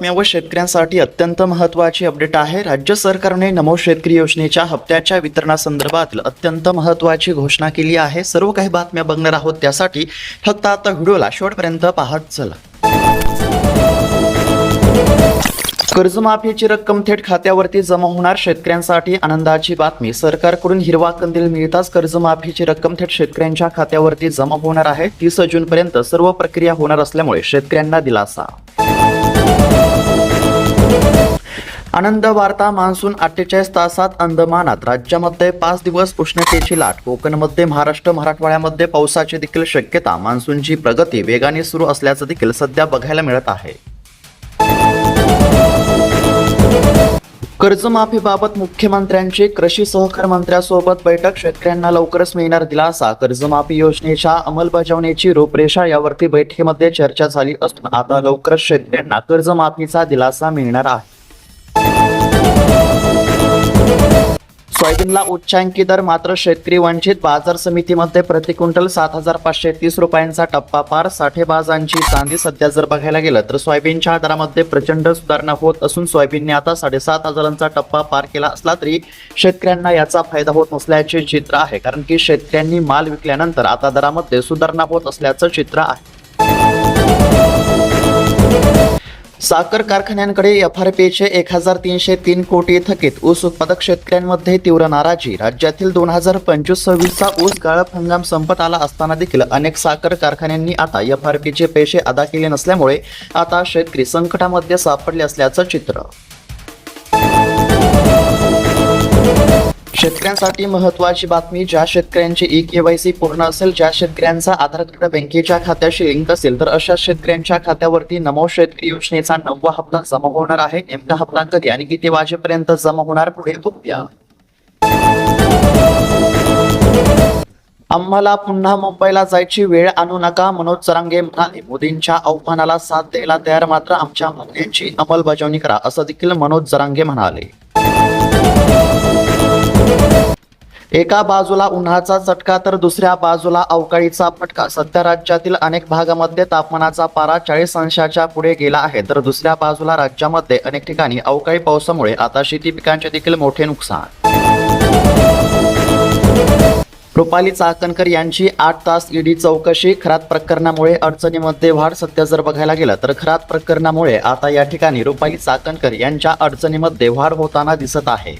व शेतकऱ्यांसाठी अत्यंत महत्त्वाची अपडेट आहे। राज्य सरकारने नमो शेतकरी योजनेच्या हप्त्याच्या वितरणासंदर्भात अत्यंत महत्त्वाची घोषणा केली आहे। सर्व काही बातम्या बघणार आहोत, त्यासाठी फक्त आता व्हिडिओला शेवटपर्यंत पाहत चला। कर्जमाफीची रक्कम थेट खात्यावरती जमा होणार, शेतकऱ्यांसाठी आनंदाची बातमी। सरकारकडून हिरवा कंदील मिळताच कर्जमाफीची रक्कम थेट शेतकऱ्यांच्या खात्यावरती जमा होणार आहे। 30 जूनपर्यंत सर्व प्रक्रिया होणार असल्यामुळे शेतकऱ्यांना दिलासा। आनंद वार्ता। मान्सून 48 तासात अंदमानात, राज्यामध्ये 5 दिवस उष्णतेची लाट। कोकणमध्ये, महाराष्ट्र, मराठवाड्यामध्ये पावसाची देखील शक्यता। मान्सूनची प्रगती वेगाने सुरू असल्याचं देखील सध्या बघायला मिळत आहे। कर्जमाफीबाबत मुख्यमंत्र्यांची कृषी सहकार मंत्र्यांसोबत बैठक। शेतकऱ्यांना लवकरच मिळणार दिलासा। कर्जमाफी योजनेच्या अंमलबजावणीची रूपरेषा यावरती बैठकीमध्ये चर्चा झाली असून आता लवकरच शेतकऱ्यांना कर्जमाफीचा दिलासा मिळणार आहे। सोयाबीनला उच्चांकी दर, मात्र शेतकरी वंचित। बाजार समितीमध्ये प्रति क्विंटल 7,530 रुपयांचा टप्पा पार। साठेबाजांची चांदी। सध्या जर बघायला गेलं तर सोयाबीनच्या दरामध्ये प्रचंड सुधारणा होत असून सोयाबीनने आता 7,500चा टप्पा पार केला असला तरी शेतकऱ्यांना याचा फायदा होत नसल्याचे चित्र आहे, कारण की शेतकऱ्यांनी माल विकल्यानंतर आता दरामध्ये सुधारणा होत असल्याचं चित्र आहे। साखर कारखान्यांकडे एफआरपीचे 1,303 कोटी थकीत। ऊस उत्पादक शेतकऱ्यांमध्ये तीव्र नाराजी। राज्यातील 2025-26चा ऊस गाळप हंगाम संपत आला असताना देखील अनेक साखर कारखान्यांनी आता एफआरपीचे पैसे अदा केले नसल्यामुळे आता शेतकरी संकटामध्ये सापडले असल्याचं चित्र। शेतकऱ्यांसाठी महत्त्वाची बातमी। ज्या शेतकऱ्यांची ई-केवायसी पूर्ण असेल, ज्या शेतकऱ्यांचा आधार कार्ड बँकेच्या खात्याशी लिंक असेल, तर अशा शेतकऱ्यांच्या खात्यावरती नमो शेतकरी योजनेचा 9वा हप्ता जमा होणार आहे। नेमका हप्ता कधी आणि किती वाजेपर्यंत जमा होणार, पुढे बघूया। आम्हाला पुन्हा मुंबईला जायची वेळ आणू नका, मनोज जरांगे म्हणाले। मोदींच्या आव्हानाला साथ द्यायला तयार, मात्र आमच्या मागण्यांची अंमलबजावणी करा, असं देखील मनोज जरांगे म्हणाले। एका बाजूला उन्हाचा चटका तर दुसऱ्या बाजूला अवकाळीचा फटका। सध्या राज्यातील अनेक भागामध्ये तापमानाचा पारा 40 अंशाच्या पुढे गेला आहे, तर दुसऱ्या बाजूला राज्यामध्ये अनेक ठिकाणी अवकाळी पावसामुळे आता शेती पिकांचे देखील मोठे नुकसान। रुपाली चाकणकर यांची 8 तास ईडी चौकशी। खरात प्रकरणामुळे अडचणीमध्ये वाढ। सध्या जर बघायला गेलं तर खरात प्रकरणामुळे आता या ठिकाणी रुपाली चाकणकर यांच्या अडचणीमध्ये वाढ होताना दिसत आहे।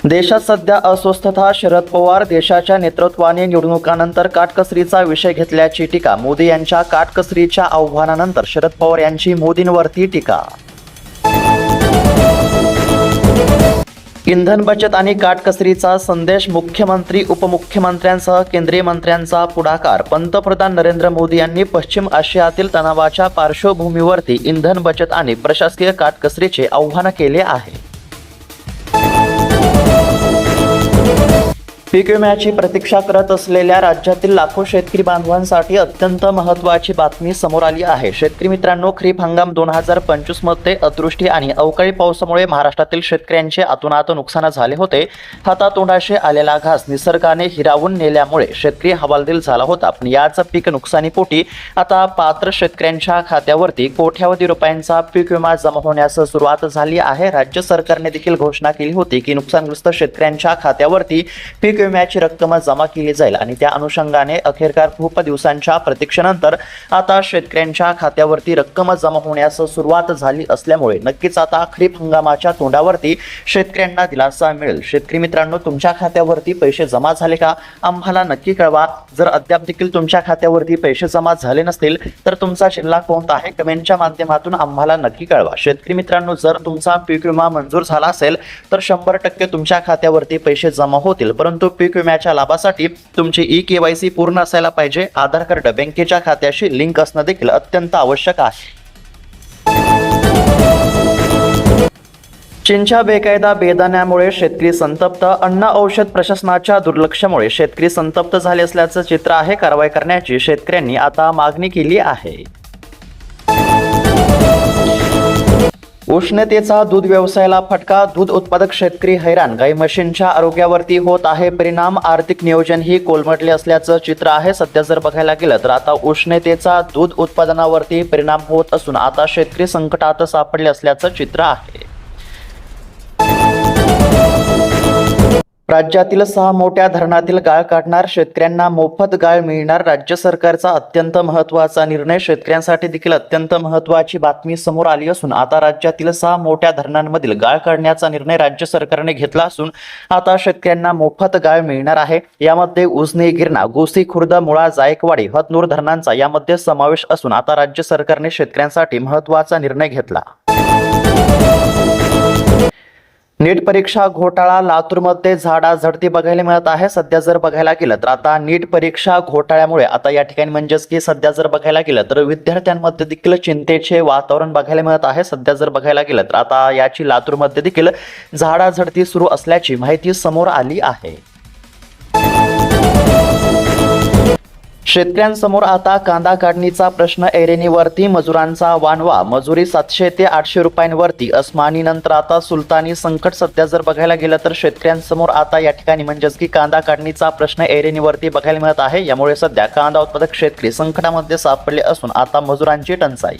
देशात सध्या अस्वस्थता। शरद पवार देशाच्या नेतृत्वाने निवडणुकानंतर काटकसरीचा विषय घेतल्याची टीका। मोदी यांच्या काटकसरीच्या आव्हानानंतर शरद पवार यांची मोदींवरती टीका। इंधन बचत आणि काटकसरीचा संदेश। मुख्यमंत्री उपमुख्यमंत्र्यांसह केंद्रीय मंत्र्यांचा पुढाकार। पंतप्रधान नरेंद्र मोदी यांनी पश्चिम आशियातील तणावाच्या पार्श्वभूमीवरती इंधन बचत आणि प्रशासकीय काटकसरीचे आवाहन केले आहे। पीक विम्याची प्रतीक्षा करत असलेल्या राज्यातील लाखो शेतकरी बांधवांसाठी अत्यंत महत्त्वाची बातमी समोर आली आहे। शेतकरी मित्रांनो, खरीप हंगाम 2025 मध्ये अतिवृष्टी आणि अवकाळी पावसामुळे महाराष्ट्रातील शेतकऱ्यांचे अतोनात नुकसान झाले होते। हातातोंडाशी आलेला घास निसर्गाने हिरावून नेल्यामुळे शेतकरी हवालदिल झाला होता। पण याच पीक नुकसानीपोटी आता पात्र शेतकऱ्यांच्या खात्यावरती कोट्यावधी रुपयांचा पीक विमा जमा होण्यास सुरुवात झाली आहे। राज्य सरकारने देखील घोषणा केली होती की नुकसानग्रस्त शेतकऱ्यांच्या खात्यावरती पीक विम्याची रक्कम जमा केली जाईल आणि त्या अनुषंगाने अखेरकार खूप दिवसांच्या प्रतीक्षेनंतर आता शेतकऱ्यांच्या खात्यावरती रक्कम जमा होण्यास सुरुवात झाली असल्यामुळे नक्कीच आता खरीप हंगामाच्या तोंडावरती शेतकऱ्यांना दिलासा मिळेल। शेतकरी मित्रांनो, तुमच्या खात्यावरती पैसे जमा झाले का, आम्हाला नक्की कळवा। जर अद्याप देखील तुमच्या खात्यावरती पैसे जमा झाले नसतील तर तुमचा जिल्हा कोणता आहे, कमेंटच्या माध्यमातून आम्हाला नक्की कळवा। शेतकरी मित्रांनो, जर तुमचा पीक विमा मंजूर झाला असेल तर 100% तुमच्या खात्यावरती पैसे जमा होतील, परंतु पीक विम्याच्या लाभासाठी तुमची ई-केवायसी पूर्ण असायला पाहिजे। आधार कार्ड बँकेच्या खात्याशी लिंक असणं देखील अत्यंत आवश्यक आहे। चीनच्या बेकायदा बेदाण्यामुळे शेतकरी संतप्त। अन्न औषध प्रशासनाच्या दुर्लक्षामुळे शेतकरी संतप्त झाले असल्याचं चित्र आहे। कारवाई करण्याची शेतकऱ्यांनी आता मागणी केली आहे। उष्णतेचा दूध व्यवसायाला फटका, दूध उत्पादक शेतकरी हैराण, गाई म्हशींच्या आरोग्यावरती होत आहे परिणाम, आर्थिक नियोजनही कोलमडले असल्याचं चित्र आहे. सध्या जर बघायला गेलं तर आता उष्णतेचा दूध उत्पादनावरती परिणाम होत असून आता शेतकरी संकटात सापडले असल्याचं चित्र आहे. राज्यातील 6 मोठ्या धरणातील गाळ काढणार, शेतकऱ्यांना मोफत गाळ मिळणार. राज्य सरकारचा अत्यंत महत्त्वाचा निर्णय, शेतकऱ्यांसाठी देखील अत्यंत महत्त्वाची बातमी समोर आली असून आता राज्यातील 6 मोठ्या धरणांमधील गाळ काढण्याचा निर्णय राज्य सरकारने घेतला असून आता शेतकऱ्यांना मोफत गाळ मिळणार आहे. यामध्ये उजनी, गिरणा, गोसी खुर्द, मुळा, जायकवाडी, हतनूर धरणांचा यामध्ये समावेश असून आता राज्य सरकारने शेतकऱ्यांसाठी महत्त्वाचा निर्णय घेतला. नीट परीक्षा घोटाळा, लातूरमध्ये झाडाझडती बघायला मिळत आहे. सध्या जर बघायला गेलं तर आता नीट परीक्षा घोटाळ्यामुळे आता या ठिकाणी म्हणजेच की सध्या जर बघायला गेलं तर विद्यार्थ्यांमध्ये देखील चिंतेचे वातावरण बघायला मिळत आहे. सध्या जर बघायला गेलं तर आता याची लातूरमध्ये देखील झाडाझडती सुरू असल्याची माहिती समोर आली आहे. शेतकऱ्यांसमोर आता कांदा काढणीचा प्रश्न ऐरणीवरती, मजुरांचा वानवा, मजुरी 700 ते 800 रुपयांवरती अस्मानी. नंतर आता सुलतानी संकट. सध्या जर बघायला गेलं तर शेतकऱ्यांसमोर आता या ठिकाणी म्हणजेच की कांदा काढणीचा प्रश्न ऐरणीवरती बघायला मिळत आहे. यामुळे सध्या कांदा उत्पादक शेतकरी संकटामध्ये सापडले असून आता मजुरांची टंचाई.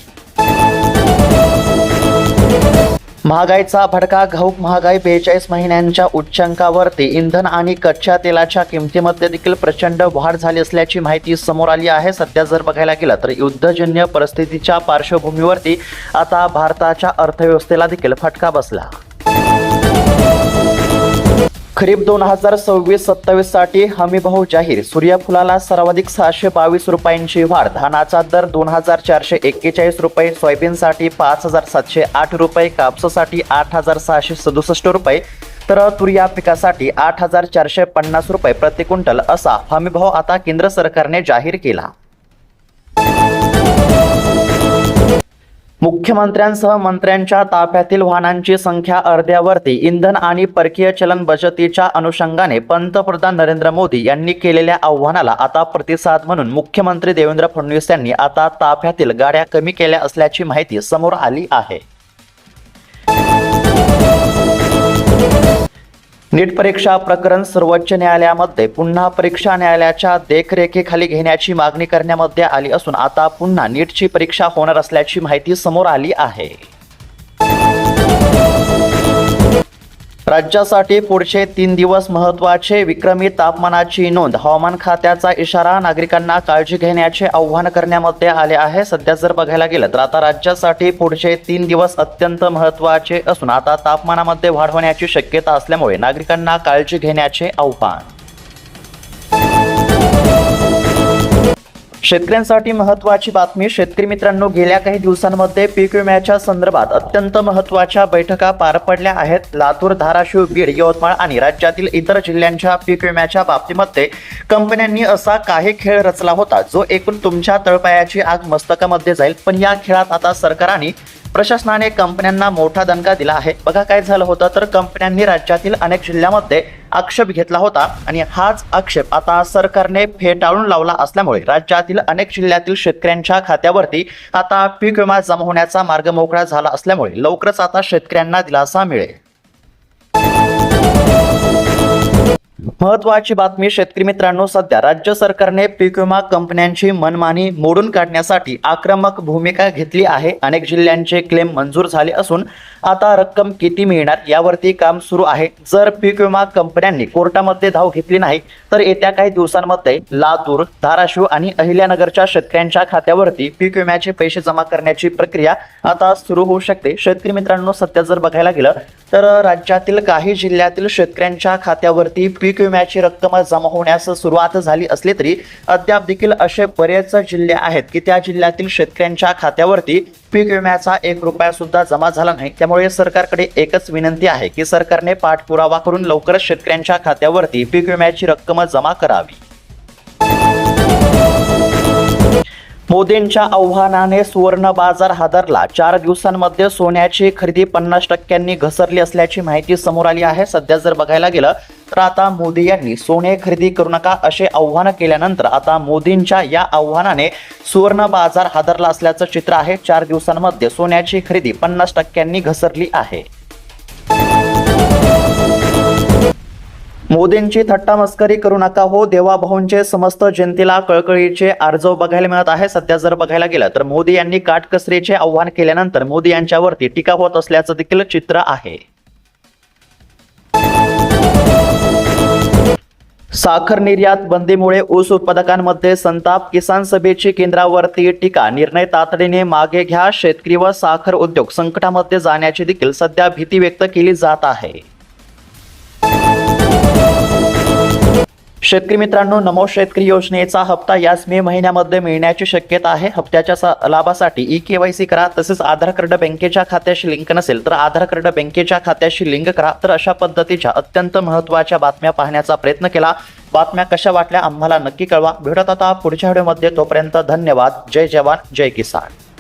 महागाईचा भडका, घाऊक महागाई 42 महिन्यांच्या उच्चांकावरती. इंधन आणि कच्च्या तेलाच्या किमतीमध्ये देखील प्रचंड वाढ झाली असल्याची माहिती समोर आली आहे. सध्या जर बघायला गेलं तर युद्धजन्य परिस्थितीच्या पार्श्वभूमीवरती आता भारताच्या अर्थव्यवस्थेला देखील फटका बसला. खरीप 2026-27 साठी हमीभाव जाहीर, सूर्यफुलाला सर्वाधिक 622 रुपयांची वाढ, धानाचा दर 2441 रुपये, सोयाबीनसाठी 5708 रुपये, कापसासाठी 8667 रुपये, तर तूर या पिकासाठी 8450 रुपये प्रति क्विंटल असा हमीभाव आता केंद्र सरकारने जाहीर केला. मुख्यमंत्र्यांसह मंत्र्यांच्या ताफ्यातील वाहनांची संख्या अर्ध्यावरती. इंधन आणि परकीय चलन बचतीच्या अनुषंगाने पंतप्रधान नरेंद्र मोदी यांनी केलेल्या आव्हानाला आता प्रतिसाद म्हणून मुख्यमंत्री देवेंद्र फडणवीस यांनी आता ताफ्यातील गाड्या कमी केल्या असल्याची माहिती समोर आली आहे. नीट परीक्षा प्रकरण सर्वोच्च न्यायालयामध्ये पुन्हा परीक्षा न्यायालयाच्या देखरेखीखाली घेण्याची मागणी करण्यामध्ये आली असून आता पुन्हा नीटची परीक्षा होणार असल्याची माहिती समोर आली आहे. राज्यासाठी पुढचे 3 दिवस महत्त्वाचे, विक्रमी तापमानाची नोंद, हवामान खात्याचा इशारा, नागरिकांना काळजी घेण्याचे आवाहन करण्यामध्ये आले आहे. सध्या जर बघायला गेलं तर आता राज्यासाठी पुढचे 3 दिवस अत्यंत महत्त्वाचे असून आता तापमानामध्ये वाढ होण्याची शक्यता असल्यामुळे नागरिकांना काळजी घेण्याचे आवाहन. शेतकऱ्यांसाठी महत्त्वाची बातमी, शेतकरी मित्रांनो, गेल्या काही दिवसांमध्ये पीक विम्याच्या संदर्भात अत्यंत महत्त्वाच्या बैठका पार पडल्या आहेत. लातूर, धाराशिव, बीड, यवतमाळ आणि राज्यातील इतर जिल्ह्यांच्या पीक विम्याच्या बाबतीमध्ये कंपन्यांनी असा काही खेळ रचला होता जो एकूण तुमच्या तळपायाची आग मस्तकामध्ये जाईल. पण या खेळात आता सरकारने, प्रशासनाने कंपन्यांना मोठा दणका दिला आहे. बघा काय झालं होतं तर कंपन्यांनी राज्यातील अनेक जिल्ह्यांमध्ये आक्षेप घेतला होता आणि हाच आक्षेप आता सरकारने फेटाळून लावला असल्यामुळे राज्यातील अनेक जिल्ह्यातील शेतकऱ्यांच्या खात्यावरती आता पीक विमा जमा होण्याचा मार्ग मोकळा झाला असल्यामुळे लवकरच आता शेतकऱ्यांना दिलासा मिळेल. महत्त्वाची बातमी, शेतकरी मित्रांनो, सध्या राज्य सरकारने पीक विमा कंपन्यांची मनमानी मोडून काढण्यासाठी आक्रमक भूमिका घेतली आहे. अनेक जिल्ह्यांचे क्लेम मंजूर झाले असून आता रक्कम किती मिळणार यावरती काम सुरू आहे. जर पीक विमा कंपन्यांनी कोर्टामध्ये धाव घेतली नाही तर येत्या काही दिवसांमध्ये लातूर, धाराशिव आणि अहिल्यानगरच्या शेतकऱ्यांच्या खात्यावरती पीक विम्याचे पैसे जमा करण्याची प्रक्रिया आता सुरू होऊ शकते. शेतकरी मित्रांनो, सध्या जर बघायला गेलं तर राज्यातील काही जिल्ह्यातील शेतकऱ्यांच्या खात्यावरती पीक विम्याची रक्कम जमा होण्यास सुरुवात झाली असली तरी अद्याप देखील असे बरेच जिल्हे आहेत की त्या जिल्ह्यातील शेतकऱ्यांच्या खात्यावरती पीक विम्याचा 1 रुपया सुद्धा जमा झाला नाही. त्यामुळे सरकारकडे एकच विनंती आहे की सरकारने पाठपुरावा करून लवकरच शेतकऱ्यांच्या खात्यावरती पीक विम्याची रक्कम जमा करावी. मोदींच्या आव्हानाने सुवर्ण बाजार हादरला, 4 दिवसांमध्ये सोन्याची खरेदी 50% घसरली असल्याची माहिती समोर आली आहे. सध्या जर बघायला गेलं तर आता मोदी यांनी सोने खरेदी करू नका असे आव्हान केल्यानंतर आता मोदींच्या या आव्हानाने सुवर्ण बाजार हादरला असल्याचं चित्र आहे. 4 दिवसांमध्ये सोन्याची खरेदी 50% घसरली आहे. मोदींची थट्टा मस्करी करू नका हो, देवाभाऊंचे समस्त जनतेला कळकळीचे आर्जव बघायला मिळत आहे. सध्या जर बघायला गेलं तर मोदी यांनी काटकसरीचे आव्हान केल्यानंतर मोदी यांच्यावरती टीका होत असल्याचं देखील चित्र आहे. साखर निर्यात बंदीमुळे ऊस उत्पादकांमध्ये संताप, किसान सभेची केंद्रावरती टीका, निर्णय तातडीने मागे घ्या, शेतकरी व साखर उद्योग संकटामध्ये जाण्याची देखील सध्या भीती व्यक्त केली जात आहे. शेतकरी मित्रांनो, नमो शेतकरी योजनेचा हप्ता याच मे महिन्यामध्ये मिळण्याची शक्यता आहे. हप्त्याच्या लाभासाठी ई-KYC करा. तसेच आधार कार्ड बँकेच्या खात्याशी लिंक नसेल तर आधार कार्ड बँकेच्या खात्याशी लिंक करा. तर अशा पद्धतीच्या अत्यंत महत्त्वाच्या बातम्या पाहण्याचा प्रयत्न केला. बातम्या कशा वाटल्या आम्हाला नक्की कळवा. भेटत आता पुढच्या व्हिडिओमध्ये. तोपर्यंत धन्यवाद. जय जवान जय किसान.